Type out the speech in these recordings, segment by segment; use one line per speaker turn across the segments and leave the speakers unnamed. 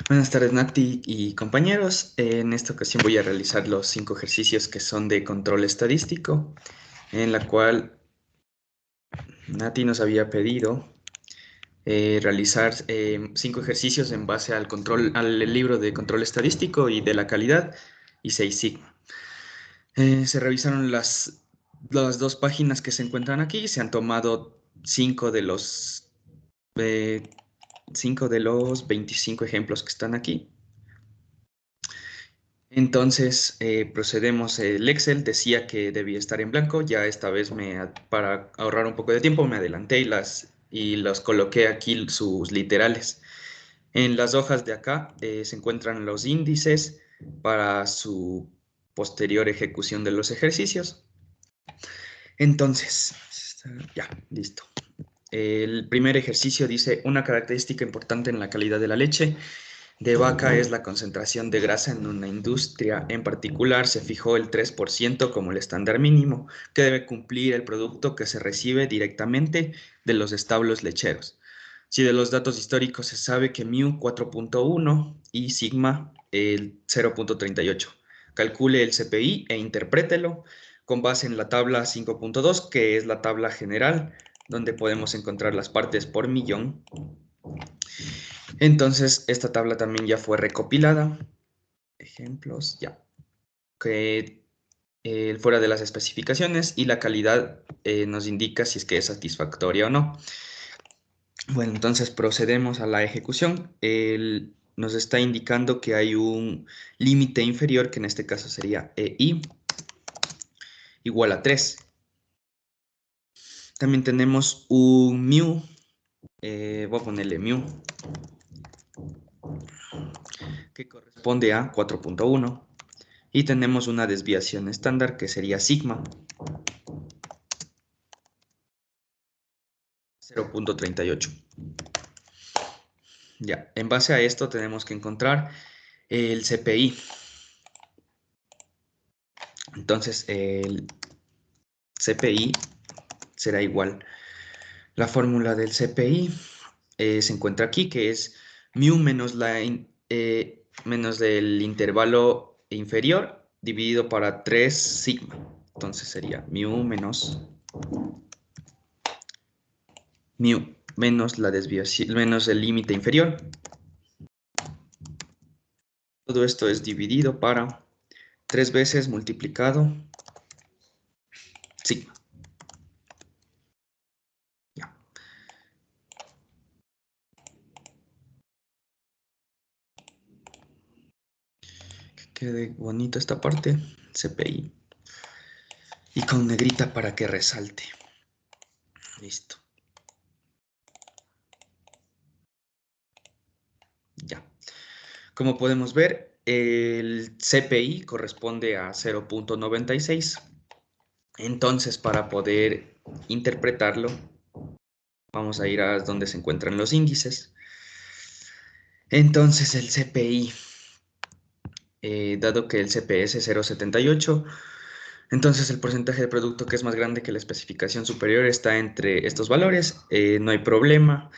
Buenas tardes, Nati y compañeros. En esta ocasión voy a realizar los 5 ejercicios que son de control estadístico, en la cual Nati nos había pedido realizar 5 ejercicios en base al libro de control estadístico y de la calidad y 6 sigma. Se revisaron las 2 páginas que se encuentran aquí. Se han tomado 5 de los 25 ejemplos que están aquí. Entonces procedemos. El Excel decía que debía estar en blanco. Ya esta vez para ahorrar un poco de tiempo me adelanté y los coloqué aquí sus literales. En las hojas de acá se encuentran los índices para su posterior ejecución de los ejercicios. Entonces, ya, listo. El primer ejercicio dice: una característica importante en la calidad de la leche de vaca es la concentración de grasa. En una industria en particular se fijó el 3% como el estándar mínimo que debe cumplir el producto que se recibe directamente de los establos lecheros. Si de los datos históricos se sabe que mu 4.1 y sigma el 0.38. Calcule el CPI e interprételo con base en la tabla 5.2, que es la tabla general, donde podemos encontrar las partes por millón. Entonces, esta tabla también ya fue recopilada. Ejemplos, ya. Que fuera de las especificaciones, y la calidad nos indica si es que es satisfactoria o no. Bueno, entonces procedemos a la ejecución. Nos está indicando que hay un límite inferior, que en este caso sería EI, igual a 3. También tenemos un mu, voy a ponerle mu, que corresponde a 4.1. Y tenemos una desviación estándar que sería sigma, 0.38. Ya, en base a esto tenemos que encontrar el CPI. Entonces, el CPI será igual. La fórmula del CPI se encuentra aquí, que es mu menos menos el intervalo inferior dividido para 3 sigma. Entonces sería mu menos la desviación, menos el límite inferior. Todo esto es dividido para 3 veces multiplicado sigma. Ya. Que quede bonito esta parte, CPI. Y con negrita para que resalte. Listo. Ya. Como podemos ver, el CPI corresponde a 0.96. Entonces, para poder interpretarlo, vamos a ir a donde se encuentran los índices. Entonces, el CPI, dado que el CPS es 0.78, entonces el porcentaje de producto que es más grande que la especificación superior está entre estos valores. No hay problema,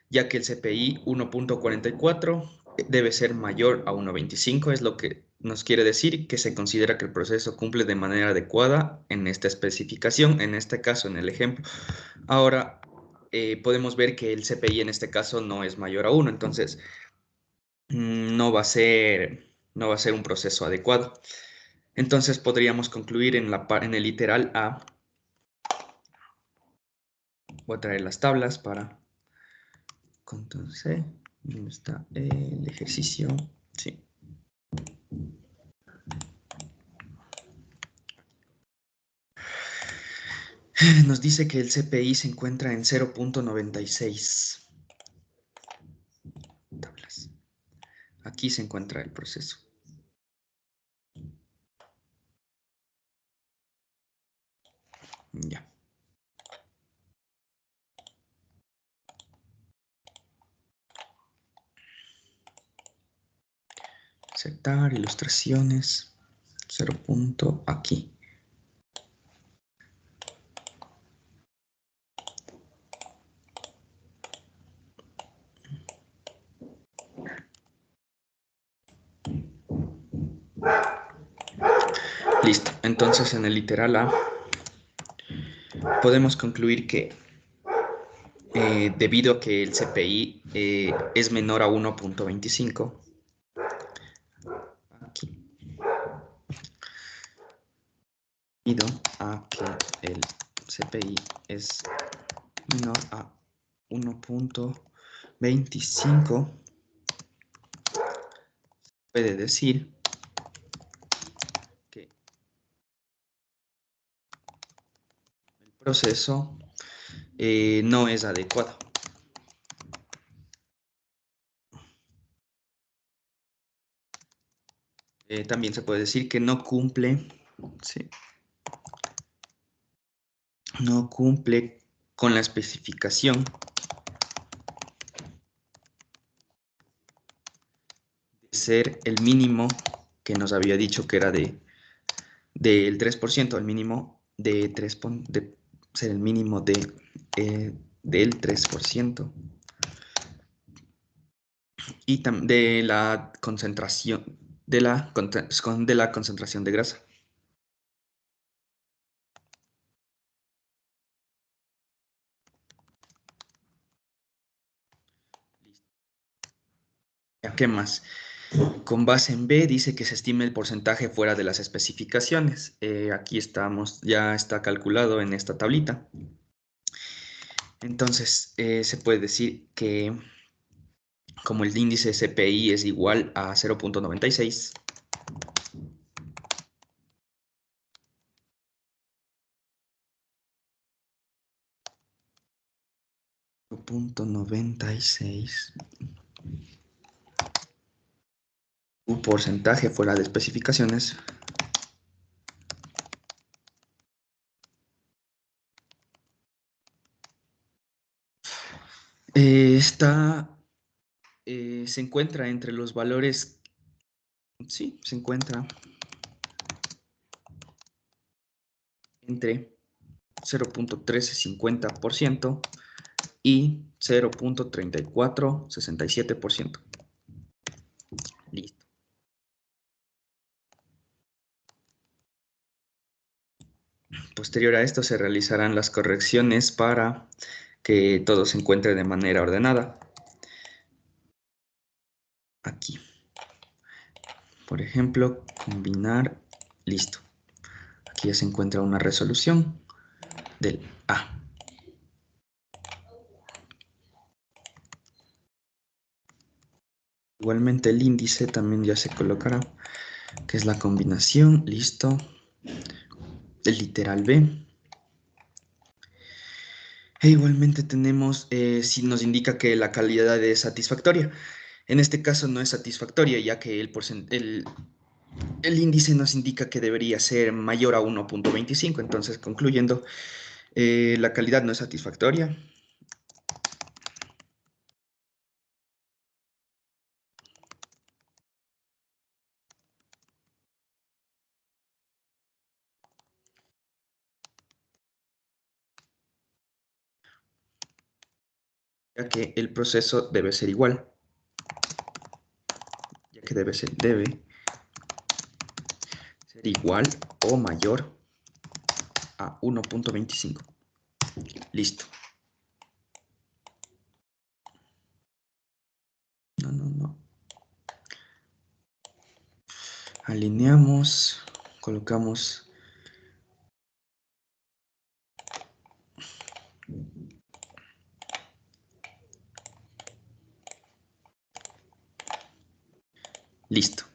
ya que el CPI 1.44 debe ser mayor a 1.25, es lo que nos quiere decir que se considera que el proceso cumple de manera adecuada en esta especificación, en este caso, en el ejemplo. Ahora, podemos ver que el CPI en este caso no es mayor a 1, entonces no va a ser un proceso adecuado. Entonces podríamos concluir en el literal A. Voy a traer las tablas para... Control C. ¿Dónde está el ejercicio? Sí. Nos dice que el CPI se encuentra en 0.96. Tablas. Aquí se encuentra el proceso. Ya. Aceptar ilustraciones. 0. Aquí. Listo. Entonces, en el literal A, podemos concluir que debido a que el CPI es menor a 1.25, aquí, debido a que el CPI es menor a 1.25, puede decir que el proceso no es adecuado. También se puede decir que no cumple, ¿sí? No cumple con la especificación de ser el mínimo que nos había dicho que era del 3%, el mínimo de ser el mínimo del 3%, y de la concentración de la concentración de grasa. ¿Qué más? Con base en B dice que se estime el porcentaje fuera de las especificaciones. Aquí estamos, ya está calculado en esta tablita. Entonces, se puede decir que como el índice CPI es igual a 0.96, un porcentaje fuera de especificaciones, se encuentra entre los valores, sí, se encuentra entre 0.1350% y 0.3467%. Listo. Posterior a esto se realizarán las correcciones para que todo se encuentre de manera ordenada. Aquí. Por ejemplo, combinar, listo. Aquí ya se encuentra una resolución del A. Igualmente el índice también ya se colocará, que es la combinación, listo. El literal B. E igualmente tenemos, si nos indica que la calidad es satisfactoria. En este caso no es satisfactoria, ya que el índice nos indica que debería ser mayor a 1.25. Entonces, concluyendo, la calidad no es satisfactoria. Ya que el proceso debe ser igual. Ya que debe ser igual o mayor a 1.25. Listo. No. Alineamos, colocamos. Listo.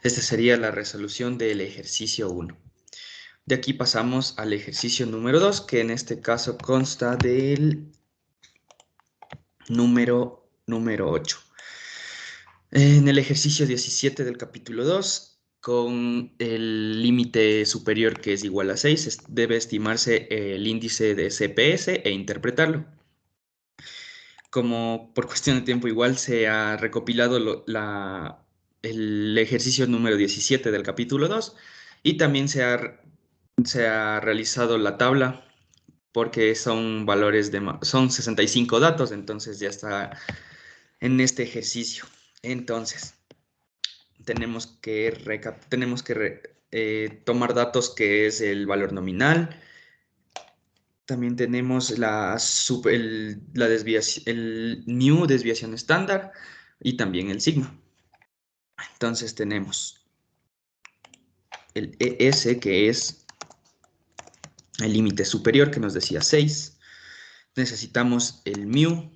Esta sería la resolución del ejercicio 1. De aquí pasamos al ejercicio número 2, que en este caso consta del número 8. En el ejercicio 17 del capítulo 2, con el límite superior que es igual a 6, debe estimarse el índice de CPS e interpretarlo. Como por cuestión de tiempo igual se ha recopilado el ejercicio número 17 del capítulo 2 y también se ha realizado la tabla porque son son 65 datos, entonces ya está en este ejercicio. Entonces, tenemos que tomar datos que es el valor nominal. También tenemos la desviación, el new, desviación estándar, y también el sigma. Entonces tenemos el ES, que es el límite superior, que nos decía 6. Necesitamos el mu,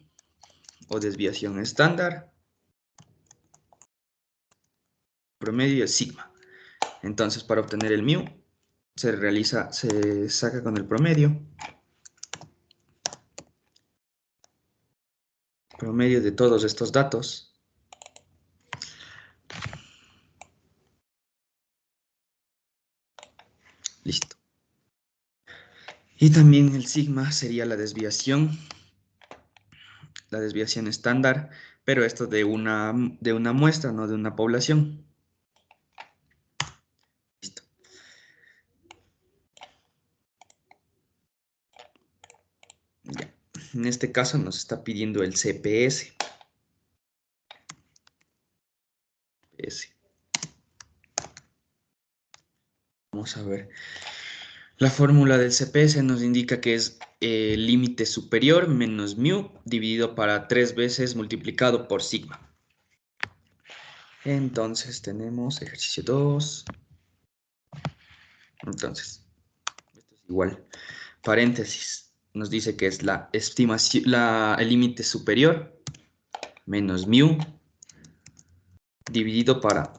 o desviación estándar, promedio y el sigma. Entonces, para obtener el mu, se saca con el promedio de todos estos datos. Listo. Y también el sigma sería la desviación estándar, pero esto de una muestra, no de una población. Listo. Ya. En este caso nos está pidiendo el CPS. Vamos a ver. La fórmula del CPS nos indica que es el límite superior menos mu dividido para 3 veces multiplicado por sigma. Entonces tenemos ejercicio 2. Entonces, esto es igual. Paréntesis. Nos dice que es la estimación, el límite superior menos mu dividido para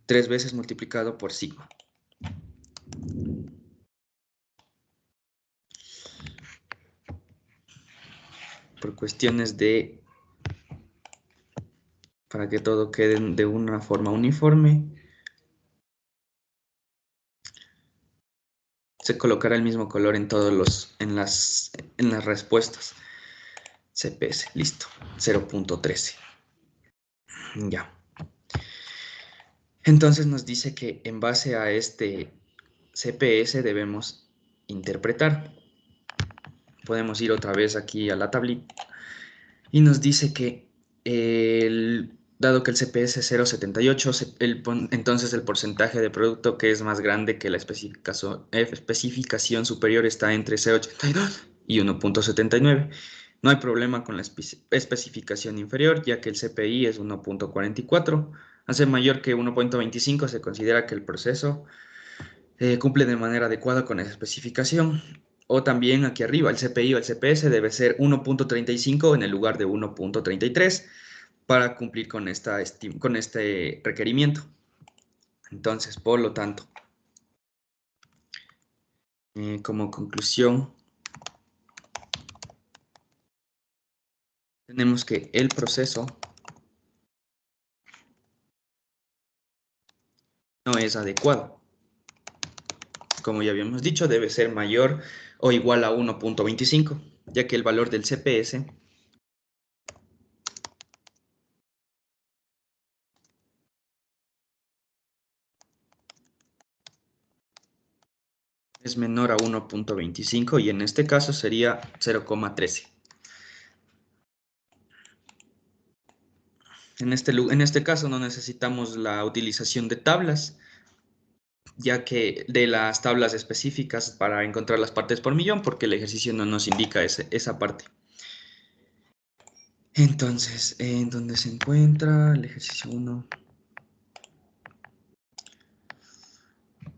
3 veces multiplicado por sigma. Por cuestiones para que todo quede de una forma uniforme, se colocará el mismo color en en las respuestas. CPS, listo, 0.13. Ya. Entonces nos dice que en base a este CPS debemos interpretar. Podemos ir otra vez aquí a la tablita y nos dice que dado que el CPS es 0.78, entonces el porcentaje de producto que es más grande que la especificación superior está entre 0.82 y 1.79. No hay problema con la especificación inferior, ya que el CPI es 1.44. Al ser mayor que 1.25, se considera que el proceso cumple de manera adecuada con esa especificación. O también aquí arriba, el CPI o el CPS debe ser 1.35 en el lugar de 1.33 para cumplir con este requerimiento. Entonces, por lo tanto, como conclusión, tenemos que el proceso no es adecuado. Como ya habíamos dicho, debe ser mayor o igual a 1.25, ya que el valor del CPS es menor a 1.25 y en este caso sería 0.13. En este caso no necesitamos la utilización de tablas, ya que de las tablas específicas para encontrar las partes por millón, porque el ejercicio no nos indica esa parte. Entonces, ¿en dónde se encuentra el ejercicio 1?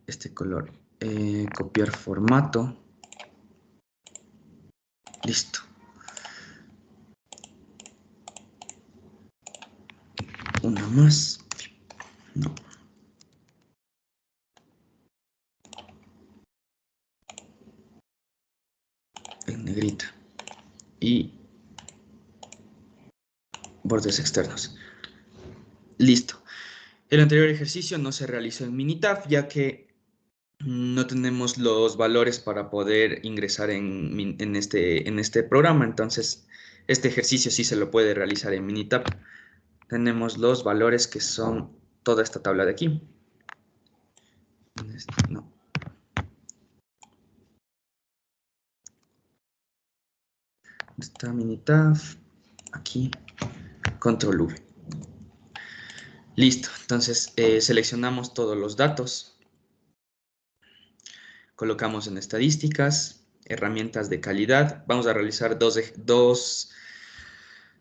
Este color. Copiar formato. Listo. Una más. No. En negrita. Y bordes externos. Listo. El anterior ejercicio no se realizó en Minitab, ya que no tenemos los valores para poder ingresar en este programa. Entonces, este ejercicio sí se lo puede realizar en Minitab. Tenemos los valores que son toda esta tabla de aquí. No. Está Minitab. Aquí. Control V. Listo. Entonces, seleccionamos todos los datos. Colocamos en estadísticas, herramientas de calidad. Vamos a realizar dos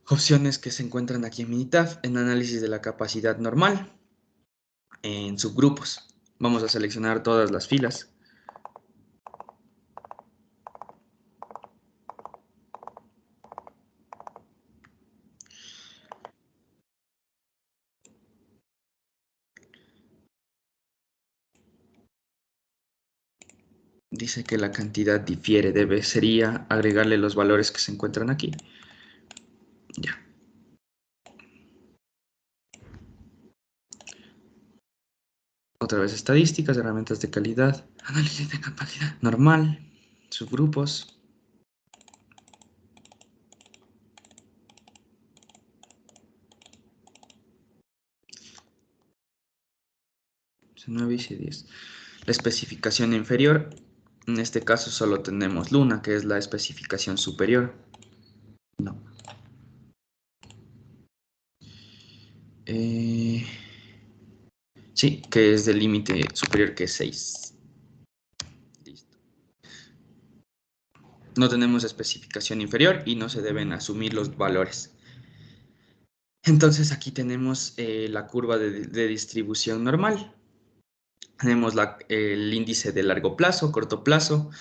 opciones que se encuentran aquí en Minitab, en análisis de la capacidad normal, en subgrupos. Vamos a seleccionar todas las filas. Dice que la cantidad difiere, sería agregarle los valores que se encuentran aquí. Ya. Otra vez estadísticas, herramientas de calidad, análisis de capacidad normal, subgrupos. C9 y C10. La especificación inferior, en este caso solo tenemos Luna, que es la especificación superior. No. Sí, que es del límite superior, que es 6. Listo. No tenemos especificación inferior y no se deben asumir los valores. Entonces aquí tenemos la curva de distribución normal. Tenemos el índice de largo plazo, corto plazo.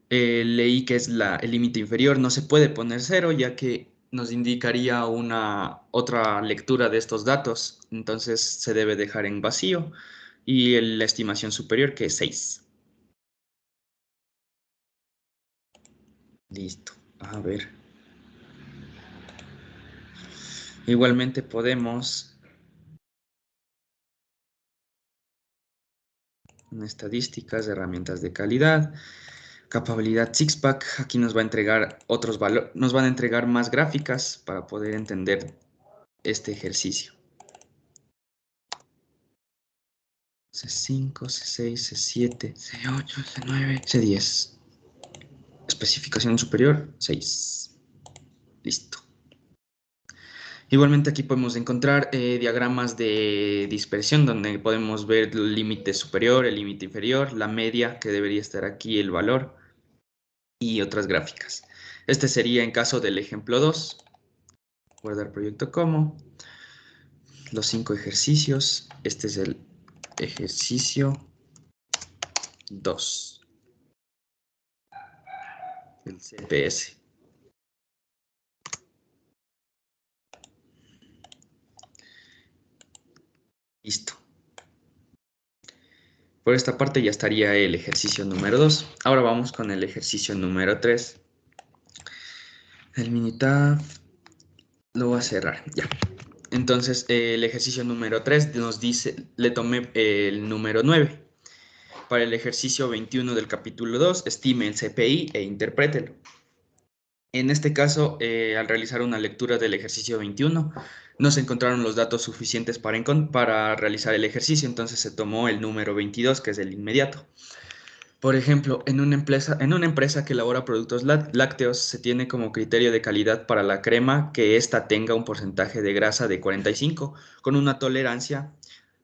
Leí que es el límite inferior, no se puede poner 0 ya que nos indicaría una otra lectura de estos datos. Entonces se debe dejar en vacío. Y la estimación superior, que es 6. Listo. A ver. Igualmente podemos, en estadísticas, herramientas de calidad, capabilidad Sixpack, aquí nos va a entregar otros valores, nos van a entregar más gráficas para poder entender este ejercicio. C5, C6, C7, C8, C9, C10. Especificación superior, 6. Listo. Igualmente aquí podemos encontrar diagramas de dispersión donde podemos ver el límite superior, el límite inferior, la media, que debería estar aquí el valor, y otras gráficas. Este sería en caso del ejemplo 2. Guardar proyecto como. Los 5 ejercicios. Este es el ejercicio 2. El CPS. Listo. Por esta parte ya estaría el ejercicio número 2. Ahora vamos con el ejercicio número 3. El Minitab lo voy a cerrar, ya. Entonces, el ejercicio número 3 nos dice, le tomé el número 9. Para el ejercicio 21 del capítulo 2, estime el CPI e interprételo. En este caso, al realizar una lectura del ejercicio 21, no se encontraron los datos suficientes para realizar el ejercicio, entonces se tomó el número 22, que es el inmediato. Por ejemplo, en una empresa que elabora productos lácteos, se tiene como criterio de calidad para la crema que ésta tenga un porcentaje de grasa de 45, con una tolerancia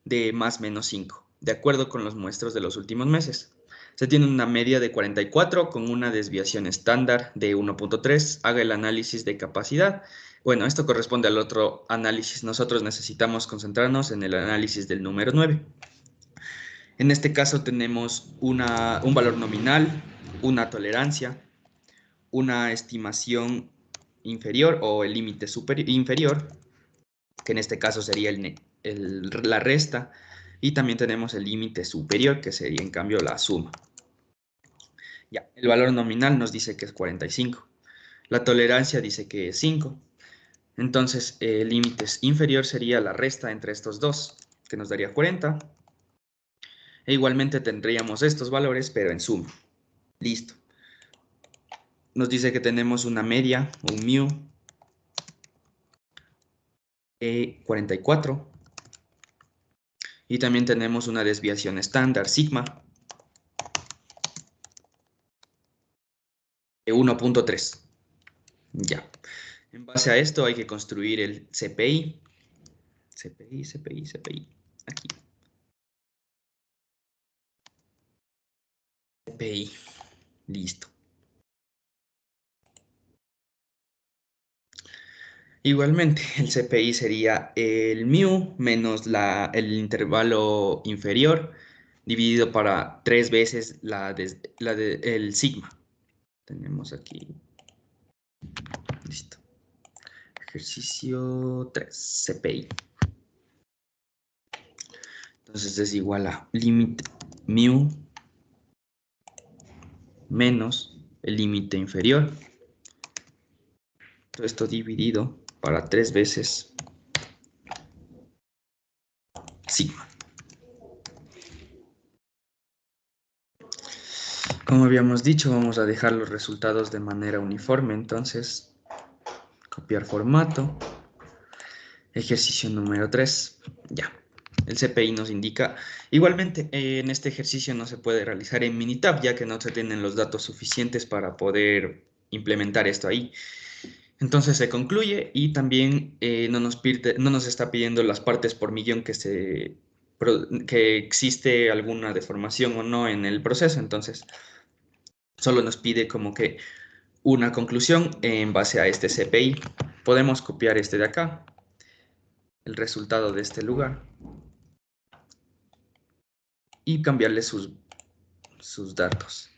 de más o menos 5, de acuerdo con los muestros de los últimos meses. Se tiene una media de 44 con una desviación estándar de 1.3. Haga el análisis de capacidad. Bueno, esto corresponde al otro análisis. Nosotros necesitamos concentrarnos en el análisis del número 9. En este caso tenemos un valor nominal, una tolerancia, una estimación inferior o el límite inferior, que en este caso sería la resta, y también tenemos el límite superior, que sería en cambio la suma. Ya, el valor nominal nos dice que es 45. La tolerancia dice que es 5. Entonces, el límite inferior sería la resta entre estos dos, que nos daría 40. E igualmente tendríamos estos valores, pero en suma. Listo. Nos dice que tenemos una media, un mu, 44. Y también tenemos una desviación estándar, sigma, de 1.3. Ya. En base a esto hay que construir el CPI. CPI. Aquí. CPI. Listo. Igualmente, el CPI sería el mu menos el intervalo inferior dividido para 3 veces el sigma. Tenemos aquí. Listo. Ejercicio 3, CPI. Entonces es igual a límite mu menos el límite inferior. Todo esto dividido para 3 veces sigma. Como habíamos dicho, vamos a dejar los resultados de manera uniforme. Entonces, copiar formato. Ejercicio número 3. Ya. El CPI nos indica. Igualmente, en este ejercicio no se puede realizar en Minitab, ya que no se tienen los datos suficientes para poder implementar esto ahí. Entonces se concluye y también no nos está pidiendo las partes por millón que existe alguna deformación o no en el proceso. Entonces, solo nos pide como que una conclusión en base a este CPI. Podemos copiar este de acá, el resultado de este lugar, y cambiarle sus datos.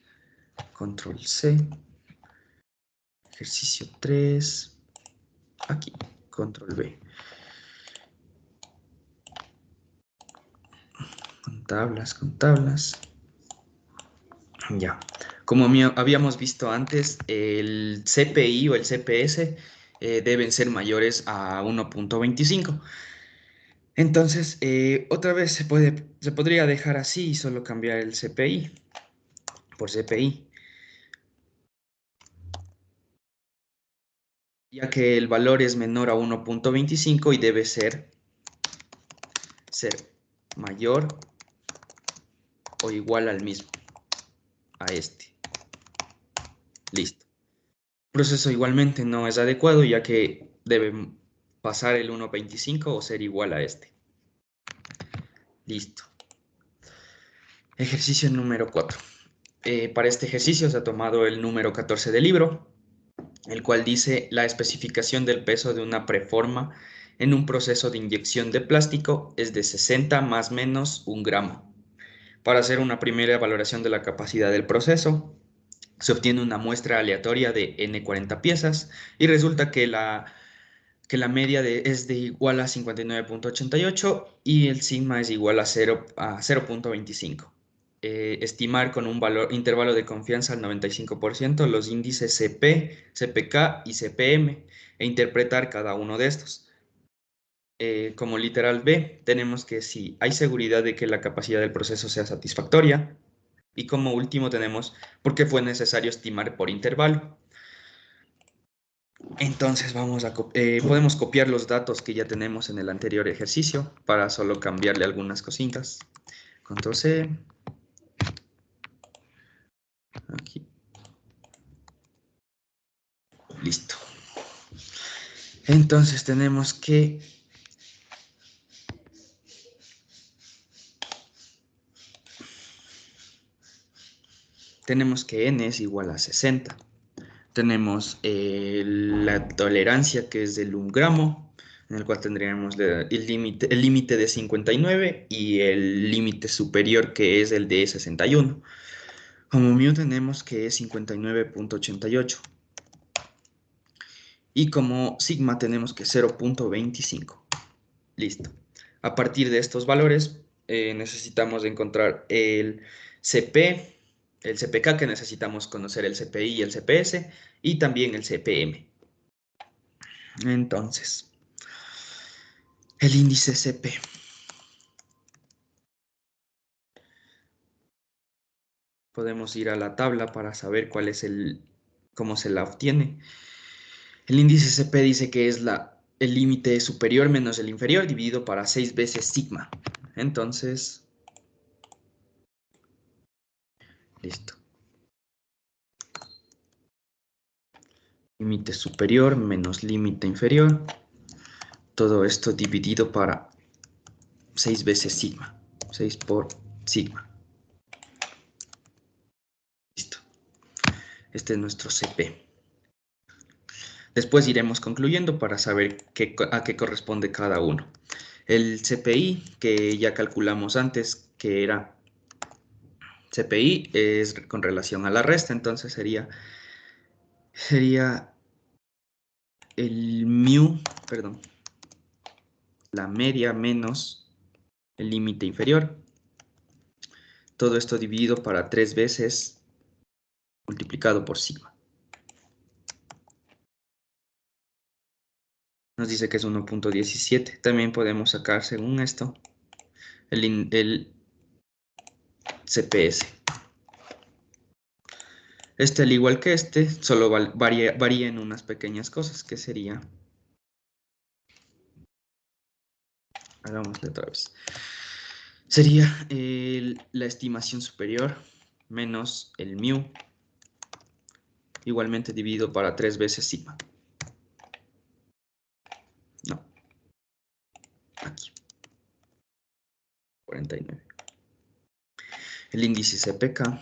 Control C, ejercicio 3, aquí, control V. Con tablas. Ya. Como habíamos visto antes, el CPI o el CPS deben ser mayores a 1.25. Entonces, otra vez se podría dejar así y solo cambiar el CPI por CPI, ya que el valor es menor a 1.25 y debe ser mayor o igual al mismo, a este. Listo. El proceso igualmente no es adecuado, ya que debe pasar el 1.25 o ser igual a este. Listo. Ejercicio número 4. Para este ejercicio se ha tomado el número 14 del libro, el cual dice la especificación del peso de una preforma en un proceso de inyección de plástico es de 60 más menos 1 gramo. Para hacer una primera valoración de la capacidad del proceso, se obtiene una muestra aleatoria de N40 piezas y resulta que la media es de igual a 59.88 y el sigma es igual a 0.25. Estimar con un intervalo de confianza al 95% los índices CP, CPK y CPM e interpretar cada uno de estos. Como literal B, tenemos que si hay seguridad de que la capacidad del proceso sea satisfactoria. Y como último tenemos por qué fue necesario estimar por intervalo. Entonces podemos copiar los datos que ya tenemos en el anterior ejercicio para solo cambiarle algunas cositas. Control C. Aquí. Listo. Entonces tenemos que n es igual a 60. Tenemos la tolerancia, que es del 1 gramo, en el cual tendríamos el límite de 59 y el límite superior, que es el de 61. Como mu tenemos que es 59.88. Y como sigma tenemos que 0.25. Listo. A partir de estos valores necesitamos encontrar el CP, el CPK, que necesitamos conocer el CPI y el CPS, y también el CPM. Entonces, el índice CP. Podemos ir a la tabla para saber cómo se la obtiene. El índice CP dice que es el límite superior menos el inferior dividido para 6 veces sigma. Entonces, listo. Límite superior menos límite inferior. Todo esto dividido para 6 veces sigma. 6 por sigma. Este es nuestro CP. Después iremos concluyendo para saber a qué corresponde cada uno. El CPI, que ya calculamos antes, que era CPI, es con relación a la resta, entonces sería el mu, perdón, la media menos el límite inferior. Todo esto dividido para 3 veces multiplicado por sigma. Nos dice que es 1.17. También podemos sacar, según esto, el CPS. Este, al igual que este, solo varía en unas pequeñas cosas, que sería... Hagámosle otra vez. Sería la estimación superior menos el mu, igualmente dividido para 3 veces sigma. No, aquí. 49. El índice CPK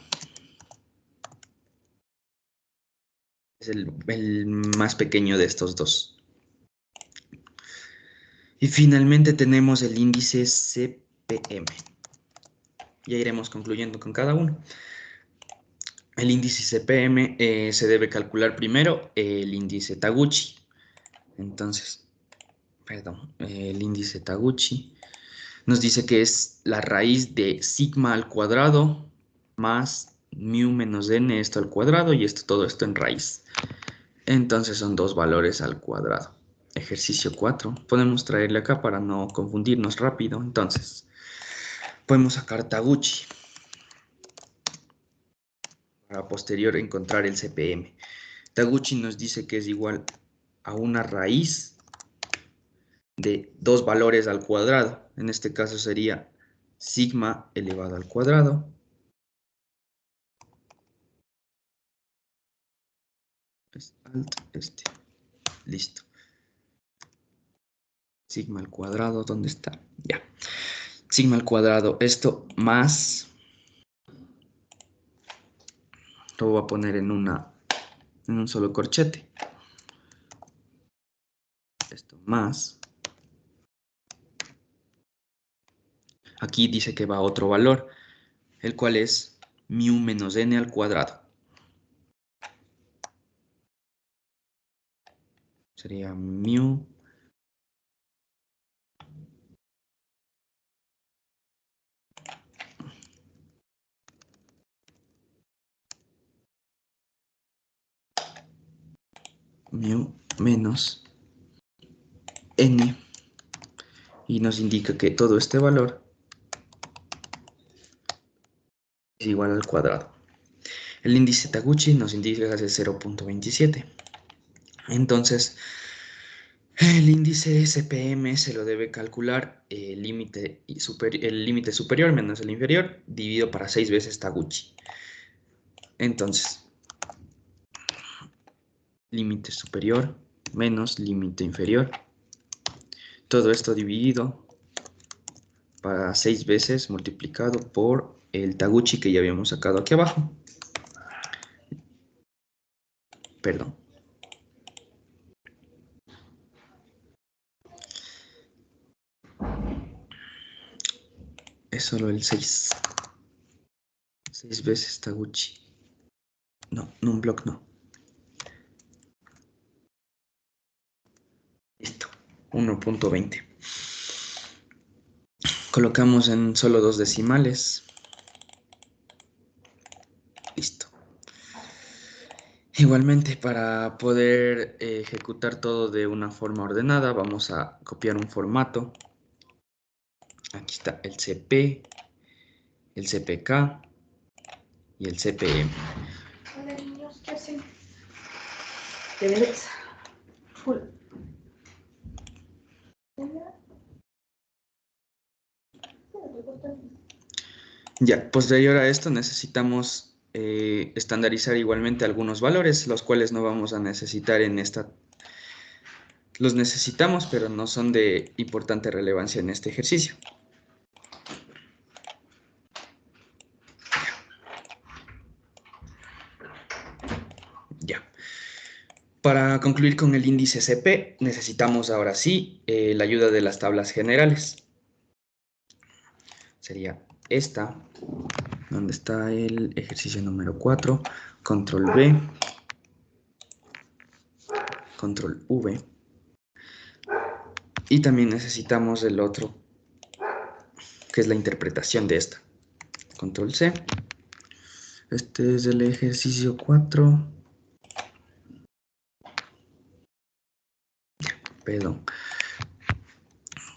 es el más pequeño de estos dos. Y finalmente tenemos el índice CPM. Ya iremos concluyendo con cada uno. El índice CPM se debe calcular primero el índice Taguchi. Entonces, perdón, el índice Taguchi nos dice que es la raíz de sigma al cuadrado más mu menos n, esto al cuadrado, y todo esto en raíz. Entonces son 2 valores al cuadrado. Ejercicio 4. Podemos traerle acá para no confundirnos rápido. Entonces, podemos sacar Taguchi para posterior encontrar el CPM. Taguchi nos dice que es igual a una raíz de 2 valores al cuadrado. En este caso sería sigma elevado al cuadrado listo. Sigma al cuadrado, ¿dónde está? Ya. Sigma al cuadrado, esto más, lo voy a poner en un solo corchete. Esto más. Aquí dice que va otro valor, el cual es mu menos n al cuadrado. Sería mu menos n, y nos indica que todo este valor es igual al cuadrado. El índice Taguchi nos indica que es 0.27. Entonces, el índice CPM se lo debe calcular el límite superior menos el inferior dividido para 6 veces Taguchi. Entonces, límite superior menos límite inferior. Todo esto dividido para 6 veces multiplicado por el Taguchi que ya habíamos sacado aquí abajo. Perdón. Es solo el 6. 6 veces Taguchi. No, un block no. Listo. 1.20. Colocamos en solo 2 decimales. Listo. Igualmente, para poder ejecutar todo de una forma ordenada, vamos a copiar un formato. Aquí está el CP, el CPK y el CPM.
Hola niños, ¿qué hacen? Deberes. Full.
Ya, posterior a esto necesitamos estandarizar igualmente algunos valores, los cuales no vamos a necesitar en esta. Los necesitamos, pero no son de importante relevancia en este ejercicio. Ya. Para concluir con el índice CP, necesitamos ahora sí la ayuda de las tablas generales. Sería esta, donde está el ejercicio número 4, control B, control V. Y también necesitamos el otro, que es la interpretación de esta. Control C. Este es el ejercicio 4. Perdón.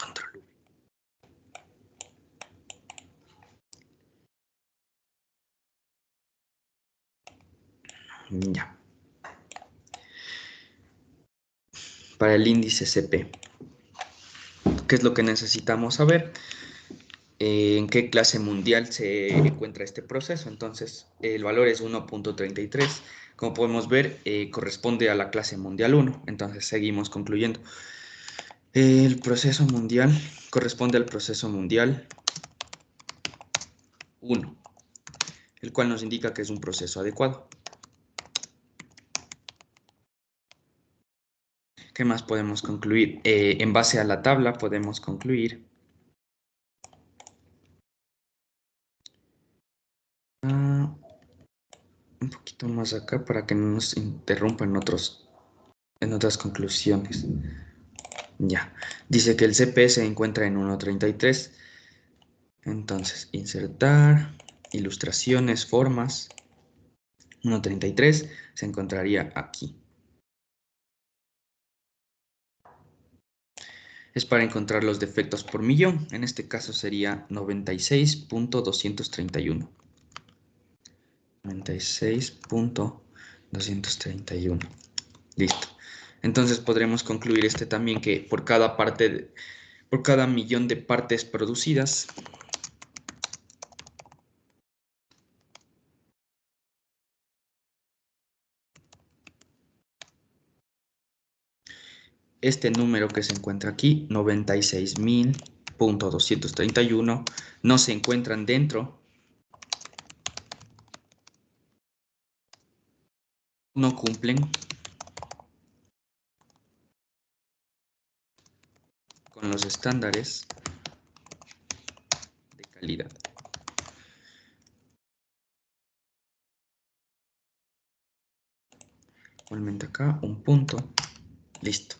Control V. Ya. Para el índice CP, ¿qué es lo que necesitamos saber? En qué clase mundial se encuentra este proceso. Entonces, el valor es 1.33. Como podemos ver, corresponde a la clase mundial 1. Entonces, seguimos concluyendo. El proceso mundial corresponde al proceso mundial 1, el cual nos indica que es un proceso adecuado. ¿Qué más podemos concluir? En base a la tabla podemos concluir un poquito más acá para que no nos interrumpan en otras conclusiones. Ya, dice que el CP se encuentra en 1.33. Entonces, insertar, ilustraciones, formas. 1.33 se encontraría aquí. Es para encontrar los defectos por millón. En este caso sería 96.231. 96.231. Listo. Entonces podremos concluir este también que por cada millón de partes producidas, este número que se encuentra aquí, 96.231, no se encuentran dentro, no cumplen con los estándares de calidad. Igualmente acá, un punto. Listo.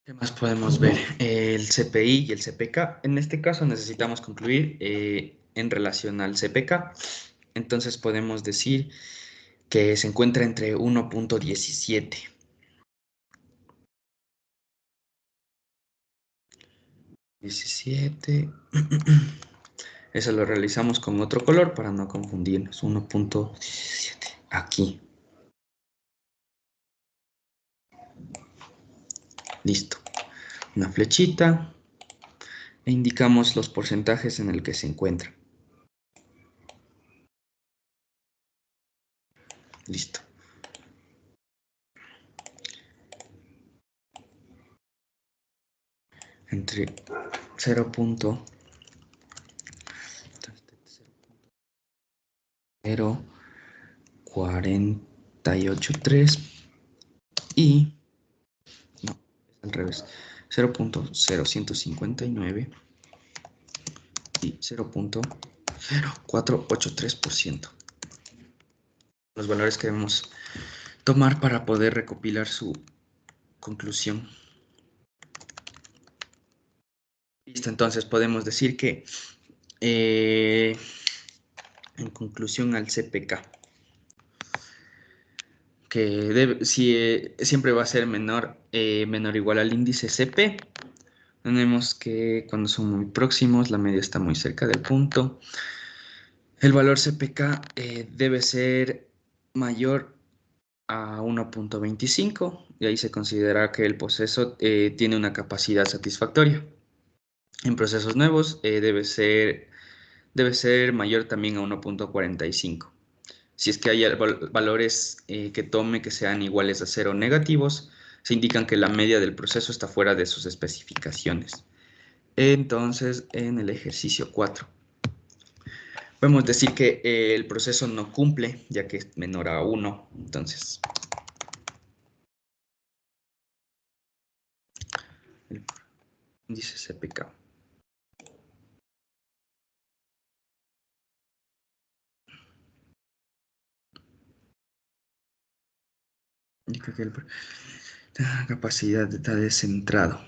¿Qué más podemos ver? El CPI y el CPK. En este caso necesitamos concluir en relación al CPK. Entonces podemos decir que se encuentra entre 1.17. 17. Eso lo realizamos con otro color para no confundirnos. 1.17. Aquí. Listo. Una flechita. E indicamos los porcentajes en el que se encuentra. Listo. Entre 0.048.3 y no, es al revés, 0.0159 y 0.0483%. Los valores que debemos tomar para poder recopilar su conclusión. Listo, entonces podemos decir que en conclusión al CPK, que siempre va a ser menor o igual al índice CP. Tenemos que cuando son muy próximos, la media está muy cerca del punto. El valor CPK debe ser mayor a 1.25 y ahí se considera que el proceso tiene una capacidad satisfactoria. En procesos nuevos debe ser mayor también a 1.45. Si es que hay valores que tome que sean iguales a 0 negativos, se indican que la media del proceso está fuera de sus especificaciones. Entonces, en el ejercicio 4, Podemos decir que el proceso no cumple, ya que es menor a 1. Entonces, el índice CPK. Indica que la capacidad está descentrado.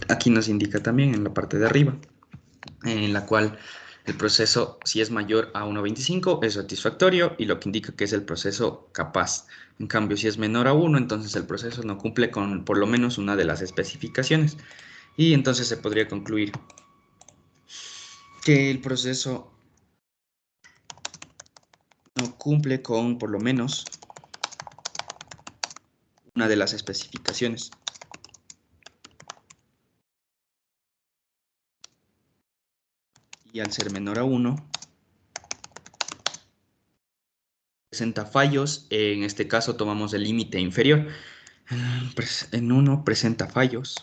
Aquí nos indica también en la parte de arriba, en la cual el proceso, si es mayor a 1.25, es satisfactorio y lo que indica que es el proceso capaz. En cambio, si es menor a 1, entonces el proceso no cumple con por lo menos una de las especificaciones. Y entonces se podría concluir que el proceso no cumple con por lo menos una de las especificaciones. Y al ser menor a 1, presenta fallos. En este caso tomamos el límite inferior. En 1 presenta fallos.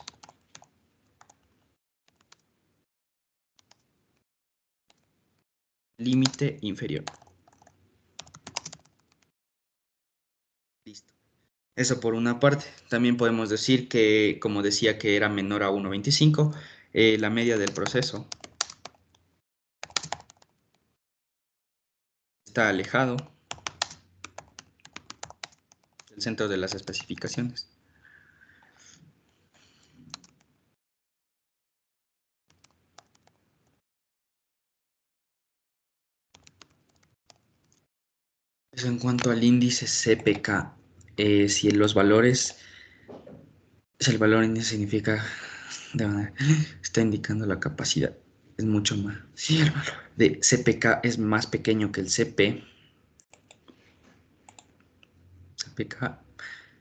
Límite inferior. Listo. Eso por una parte. También podemos decir que, como decía que era menor a 1.25, la media del proceso está alejado del centro de las especificaciones. Eso en cuanto al índice CPK, si los valores, si el valor índice significa, está indicando la capacidad, es mucho más. Si el valor de CPK es más pequeño que el CPK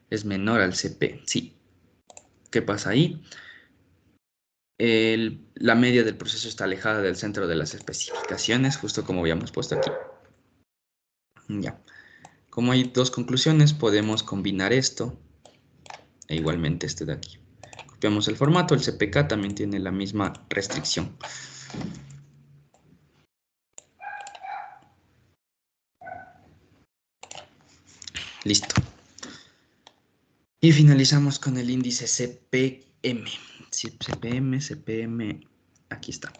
es menor al CP, sí. ¿Qué pasa ahí? La media del proceso está alejada del centro de las especificaciones, justo como habíamos puesto aquí. Ya. Como hay dos conclusiones, podemos combinar esto e igualmente este de aquí. Copiamos el formato, el CPK también tiene la misma restricción. Listo. Y finalizamos con el índice CPM. CPM, aquí está.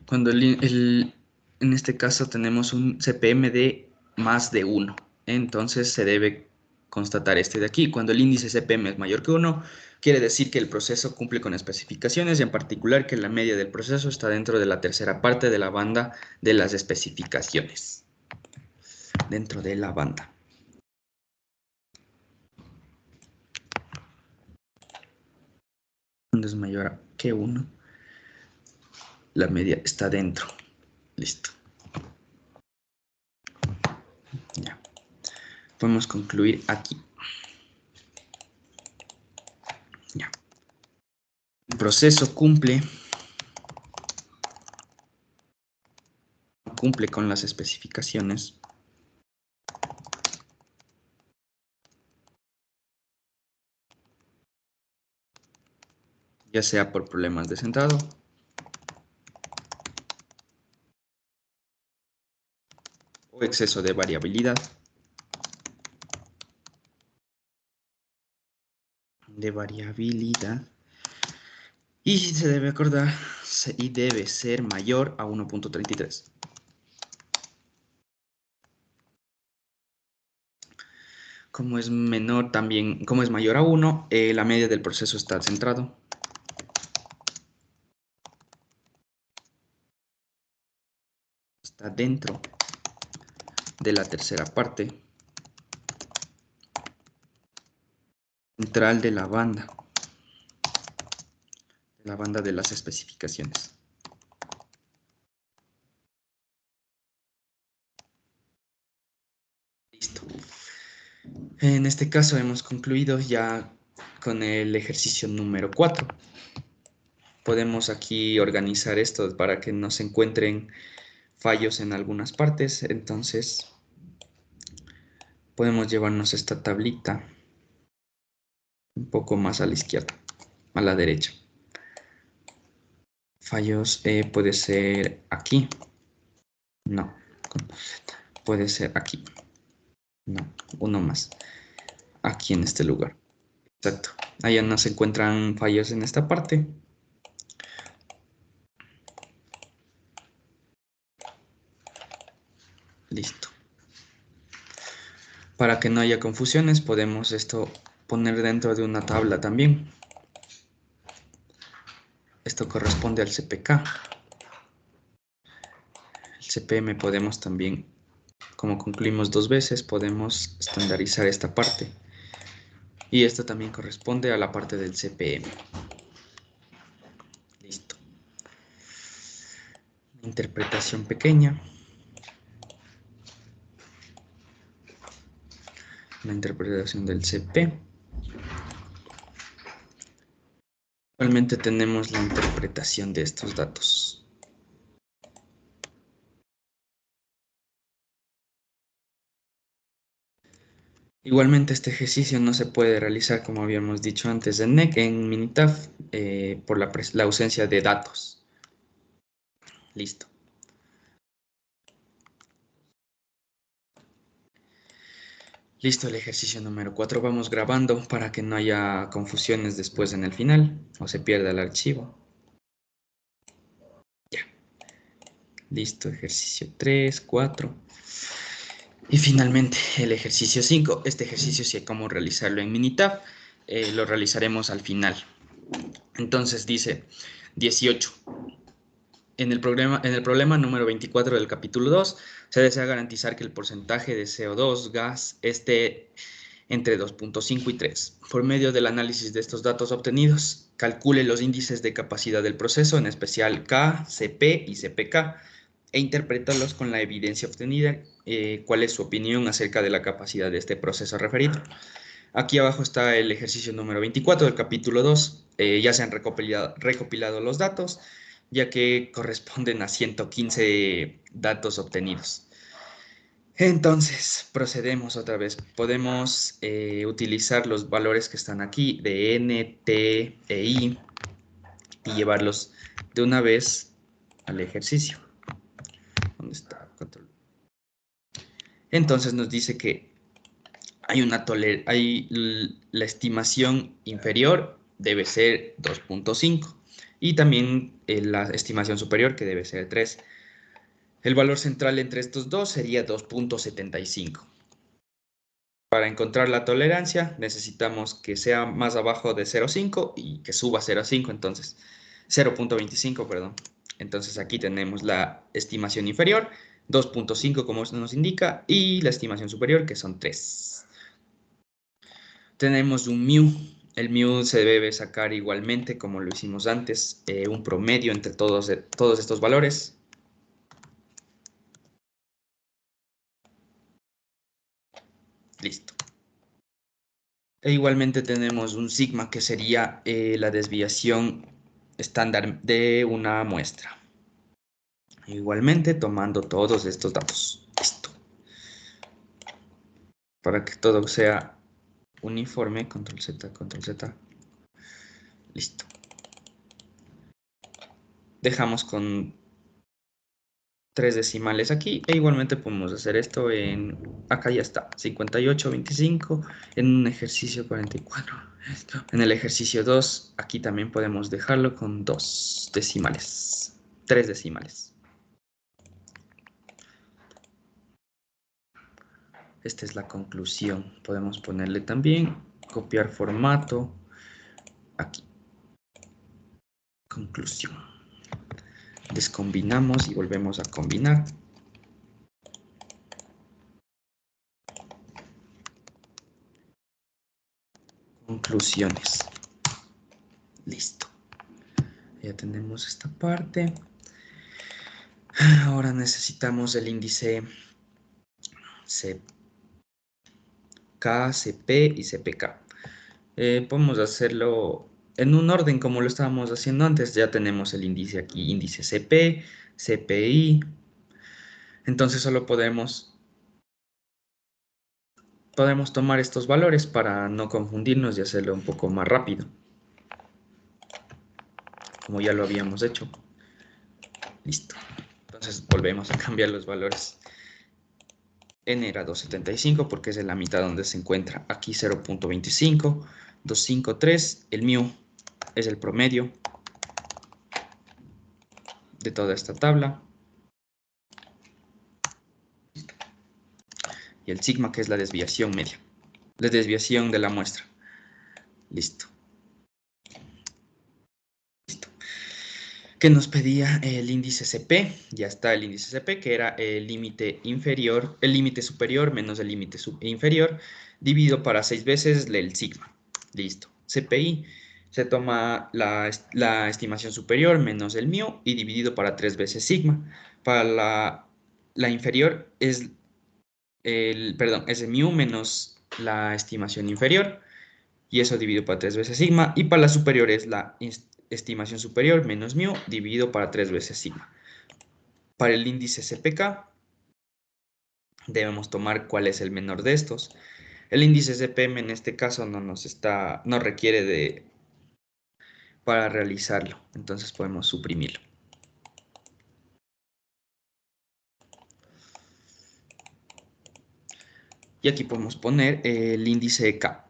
Cuando en este caso tenemos un CPM de más de 1, entonces se debe constatar este de aquí. Cuando el índice CPM es mayor que 1, quiere decir que el proceso cumple con especificaciones y en particular que la media del proceso está dentro de la tercera parte de la banda de las especificaciones. Dentro de la banda. Cuando es mayor que 1, la media está dentro. Listo. Ya. Podemos concluir aquí. Ya. El proceso cumple con las especificaciones ya sea por problemas de centrado o exceso de variabilidad y se debe acordar y debe ser mayor a 1.33. Como es menor también, como es mayor a 1, la media del proceso está centrado. Está dentro de la tercera parte central de la banda de las especificaciones. Listo. En este caso hemos concluido ya con el ejercicio número 4. Podemos aquí organizar esto para que no se encuentren fallos en algunas partes. Entonces podemos llevarnos esta tablita un poco más a la izquierda, a la derecha. Fallos puede ser aquí. No. Puede ser aquí. No. Uno más. Aquí en este lugar. Exacto. Allá no se encuentran fallos en esta parte. Listo. Para que no haya confusiones, podemos esto poner dentro de una tabla también. Esto corresponde al CPK. El CPM podemos también, como concluimos 2 veces, podemos estandarizar esta parte. Y esto también corresponde a la parte del CPM. Listo. Interpretación pequeña. La interpretación del CP. Actualmente tenemos la interpretación de estos datos. Igualmente este ejercicio no se puede realizar, como habíamos dicho antes, en Minitab por la ausencia de datos. Listo. Listo el ejercicio número 4. Vamos grabando para que no haya confusiones después en el final o se pierda el archivo. Ya. Listo, ejercicio 3, 4. Y finalmente el ejercicio 5. Este ejercicio sí hay cómo realizarlo en Minitab. Lo realizaremos al final. Entonces dice 18. En el problema número 24 del capítulo 2, se desea garantizar que el porcentaje de CO2 gas esté entre 2.5 y 3. Por medio del análisis de estos datos obtenidos, calcule los índices de capacidad del proceso, en especial K, CP y CPK, e interprétalos con la evidencia obtenida. ¿Cuál es su opinión acerca de la capacidad de este proceso referido? Aquí abajo está el ejercicio número 24 del capítulo 2. Ya se han recopilado los datos, ya que corresponden a 115 datos obtenidos. Entonces, procedemos otra vez. Podemos utilizar los valores que están aquí de N, T e I y llevarlos de una vez al ejercicio. ¿Dónde está? Control. Entonces nos dice que hay la estimación inferior debe ser 2.5 y también la estimación superior que debe ser 3. El valor central entre estos dos sería 2.75. Para encontrar la tolerancia necesitamos que sea más abajo de 0.5 y que suba a 0.5, entonces 0.25, perdón. Entonces aquí tenemos la estimación inferior, 2.5 como nos indica, y la estimación superior que son 3. Tenemos un mu. El mu se debe sacar igualmente como lo hicimos antes, un promedio entre todos estos valores. Listo. E igualmente tenemos un sigma que sería la desviación estándar de una muestra. Igualmente tomando todos estos datos. Listo. Para que todo sea uniforme, control Z, control Z. Listo. Dejamos con 3 decimales aquí e igualmente podemos hacer esto acá ya está, 58.25 en un ejercicio 44. En el ejercicio 2 aquí también podemos dejarlo con 2 decimales, 3 decimales. Esta es la conclusión. Podemos ponerle también copiar formato aquí. Conclusión. Descombinamos y volvemos a combinar. Conclusiones. Listo. Ya tenemos esta parte. Ahora necesitamos el índice CK, CP y CPK. Podemos hacerlo en un orden como lo estábamos haciendo antes. Ya tenemos el índice aquí, índice CP, CPI. Entonces solo podemos tomar estos valores para no confundirnos y hacerlo un poco más rápido, como ya lo habíamos hecho. Listo. Entonces volvemos a cambiar los valores. N era 275 porque es en la mitad donde se encuentra. Aquí 0.25, 253. El mu es el promedio de toda esta tabla. Y el sigma, que es la desviación media. La desviación de la muestra. Listo. Que nos pedía el índice CP, ya está el índice CP, que era el límite inferior, el límite superior menos el límite inferior, dividido para 6 veces el sigma. Listo. CPI se toma la estimación superior menos el mu y dividido para 3 veces sigma. Para la inferior es es el mu menos la estimación inferior y eso dividido para 3 veces sigma, y para la superior es la estimación superior menos mu dividido para 3 veces sigma. Para el índice CPK debemos tomar cuál es el menor de estos. El índice CPM en este caso no requiere para realizarlo, entonces podemos suprimirlo. Y aquí podemos poner el índice K.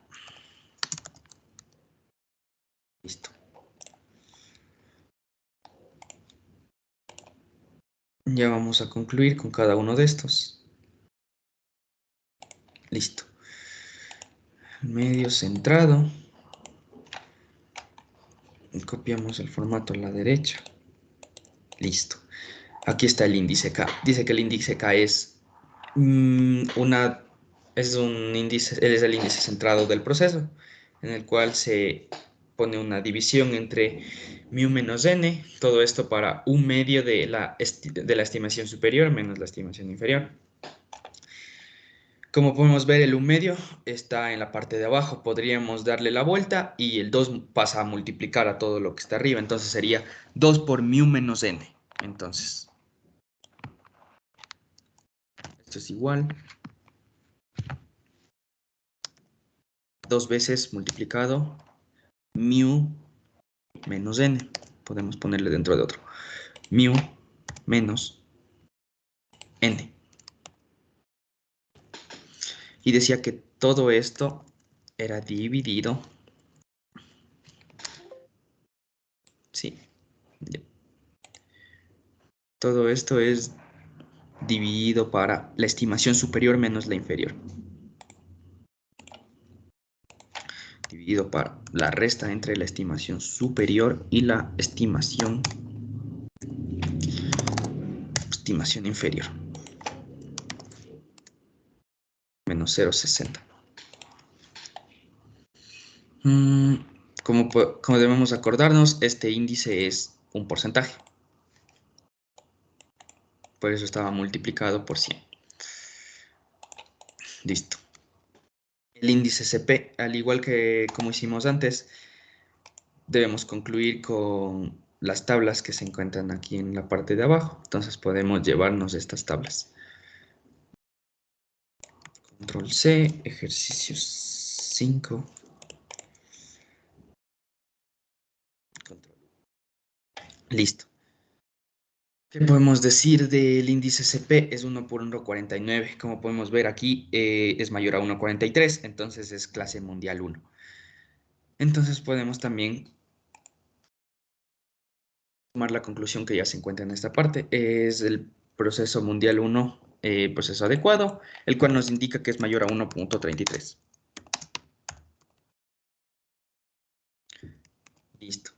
Listo. Ya vamos a concluir con cada uno de estos. Listo. Medio centrado. Copiamos el formato a la derecha. Listo. Aquí está el índice K. Dice que el índice K es es un índice, es el índice centrado del proceso, en el cual se pone una división entre mu menos n, todo esto para un medio de la estimación superior menos la estimación inferior. Como podemos ver, el 1 medio está en la parte de abajo. Podríamos darle la vuelta y el 2 pasa a multiplicar a todo lo que está arriba. Entonces sería 2 por mu menos n. Entonces, esto es igual. 2 veces multiplicado mu menos n. Podemos ponerle dentro de otro. Mu menos n. Y decía que todo esto era dividido. Sí. Todo esto es dividido para la estimación superior menos la inferior. Dividido para la resta entre la estimación superior y la estimación inferior. Menos 0,60. Como debemos acordarnos, este índice es un porcentaje. Por eso estaba multiplicado por 100. Listo. El índice CP, al igual que como hicimos antes, debemos concluir con las tablas que se encuentran aquí en la parte de abajo. Entonces podemos llevarnos estas tablas. Control C, ejercicio 5. Listo. ¿Qué podemos decir del índice CP? Es 1 por 1,49. Como podemos ver aquí, es mayor a 1,43, entonces es clase mundial 1. Entonces podemos también tomar la conclusión que ya se encuentra en esta parte. Es el proceso mundial 1, proceso adecuado, el cual nos indica que es mayor a 1,33. Listo.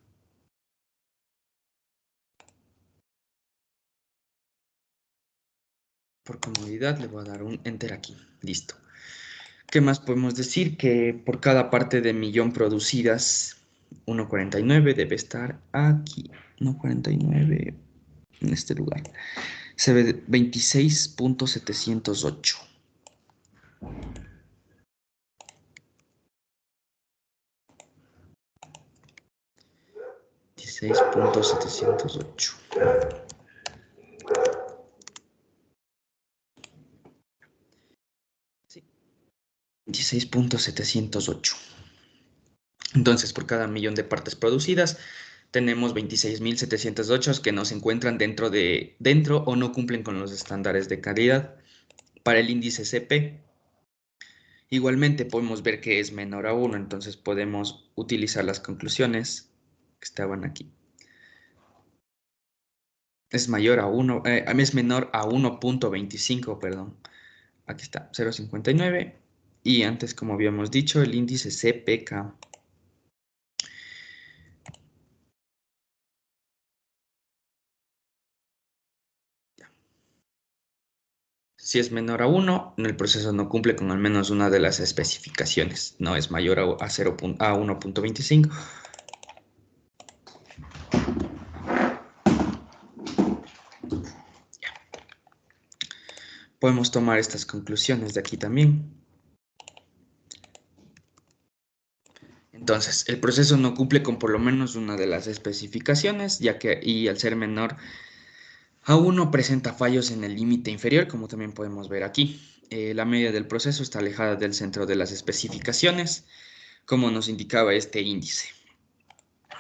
Por comodidad le voy a dar un enter aquí. Listo. ¿Qué más podemos decir? Que por cada parte de millón producidas, 1,49 debe estar aquí. 1,49 en este lugar. Se ve 26.708. 26.708. 26.708. Entonces, por cada millón de partes producidas, tenemos 26.708 que no se encuentran dentro o no cumplen con los estándares de calidad. Para el índice CP, igualmente podemos ver que es menor a 1, entonces podemos utilizar las conclusiones que estaban aquí. Es mayor a 1, es menor a 1.25, perdón. Aquí está, 0.59. Y antes, como habíamos dicho, el índice CPK. Si es menor a 1, el proceso no cumple con al menos una de las especificaciones. No es mayor a 1.25. Podemos tomar estas conclusiones de aquí también. Entonces, el proceso no cumple con por lo menos una de las especificaciones, y al ser menor a 1 presenta fallos en el límite inferior, como también podemos ver aquí. La media del proceso está alejada del centro de las especificaciones, como nos indicaba este índice.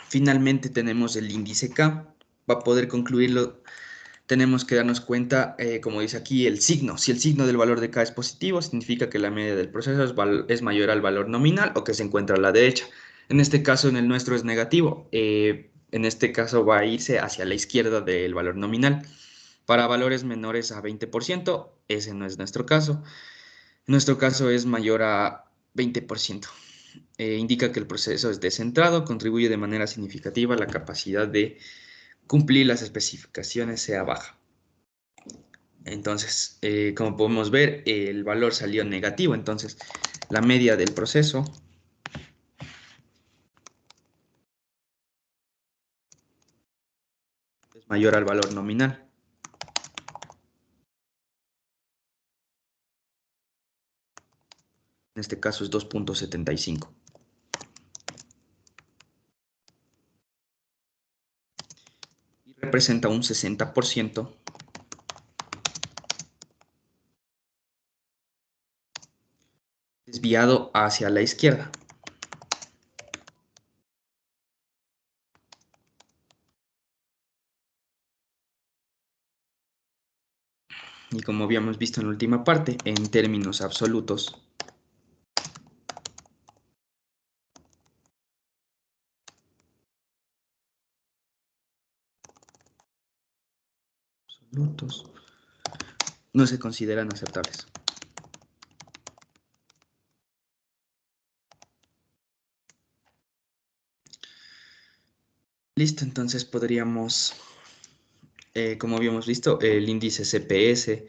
Finalmente tenemos el índice K. Para poder concluirlo, tenemos que darnos cuenta, como dice aquí, el signo. Si el signo del valor de K es positivo, significa que la media del proceso es mayor al valor nominal o que se encuentra a la derecha. En este caso, en el nuestro es negativo. En este caso va a irse hacia la izquierda del valor nominal. Para valores menores a 20%, ese no es nuestro caso. Nuestro caso es mayor a 20%. Indica que el proceso es descentrado, contribuye de manera significativa a la capacidad de cumplir las especificaciones sea baja. Entonces, como podemos ver, el valor salió negativo, entonces la media del proceso es mayor al valor nominal. En este caso es 2.75. Y representa un 60% desviado hacia la izquierda. Y como habíamos visto en la última parte, en términos absolutos, no se consideran aceptables. Listo, entonces podríamos, como habíamos visto, el índice CPS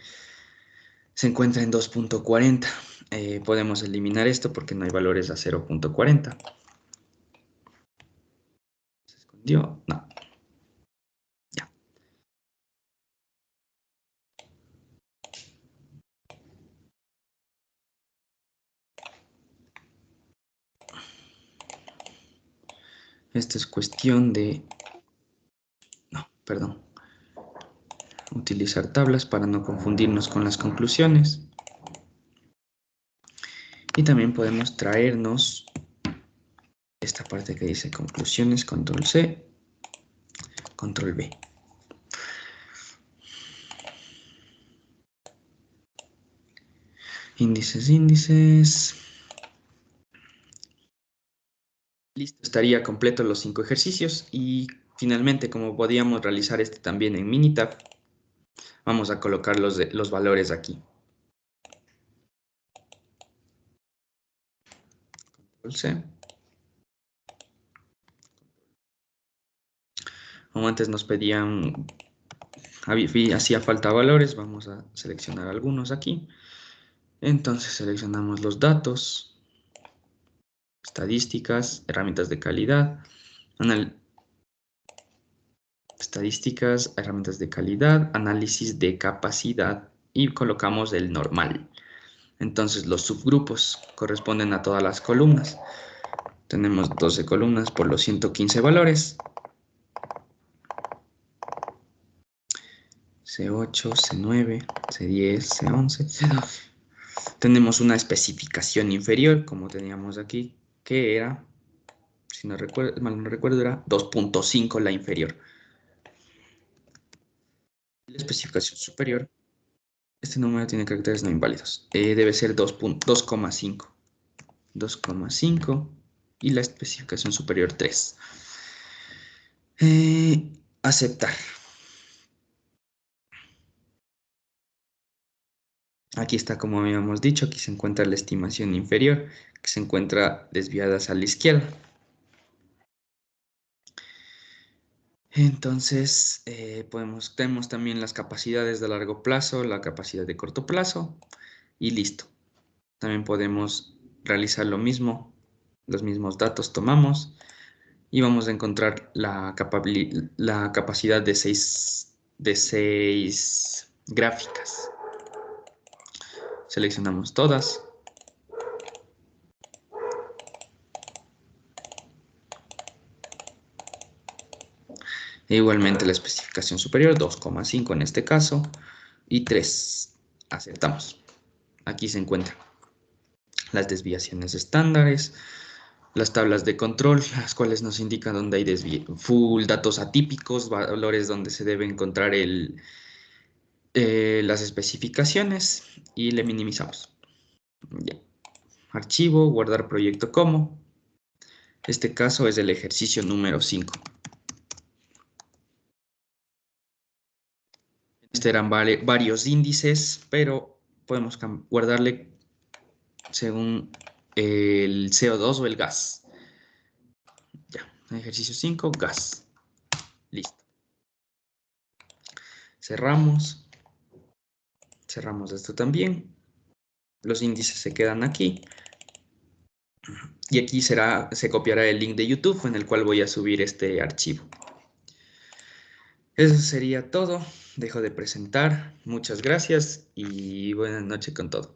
se encuentra en 2.40. Podemos eliminar esto porque no hay valores a 0.40. ¿Se escondió? No. Ya. Esto es cuestión de... No, perdón. Utilizar tablas para no confundirnos con las conclusiones. Y también podemos traernos esta parte que dice conclusiones, control C, control V. Índices. Listo, estaría completo los 5 ejercicios y finalmente, como podíamos realizar este también en Minitab, vamos a colocar los valores aquí. Control C. Como antes nos pedían, hacía falta valores, vamos a seleccionar algunos aquí. Entonces seleccionamos los datos, estadísticas, herramientas de calidad, estadísticas, herramientas de calidad, análisis de capacidad y colocamos el normal. Entonces los subgrupos corresponden a todas las columnas. Tenemos 12 columnas por los 115 valores. C8, C9, C10, C11, C12. Tenemos una especificación inferior, como teníamos aquí, que era, si si no recuerdo, mal no recuerdo, era 2.5 la inferior. La especificación superior, este número tiene caracteres no inválidos. Debe ser 2,5. 2,5 y la especificación superior 3. Aceptar. Aquí está, como habíamos dicho, aquí se encuentra la estimación inferior, que se encuentra desviadas a la izquierda. Entonces, tenemos también las capacidades de largo plazo, la capacidad de corto plazo y listo. También podemos realizar lo mismo, los mismos datos tomamos y vamos a encontrar la capacidad de seis gráficas. Seleccionamos todas. E igualmente la especificación superior, 2,5 en este caso, y 3. Aceptamos. Aquí se encuentran las desviaciones estándares, las tablas de control, las cuales nos indican dónde hay full datos atípicos, valores donde se debe encontrar las especificaciones y le minimizamos. Ya. Archivo, guardar proyecto como. Este caso es el ejercicio número 5. Este eran varios índices, pero podemos guardarle según el CO2 o el gas. Ya, ejercicio 5, gas. Listo. Cerramos. Cerramos esto también. Los índices se quedan aquí. Y aquí se copiará el link de YouTube en el cual voy a subir este archivo. Eso sería todo. Dejo de presentar. Muchas gracias y buenas noches con todo.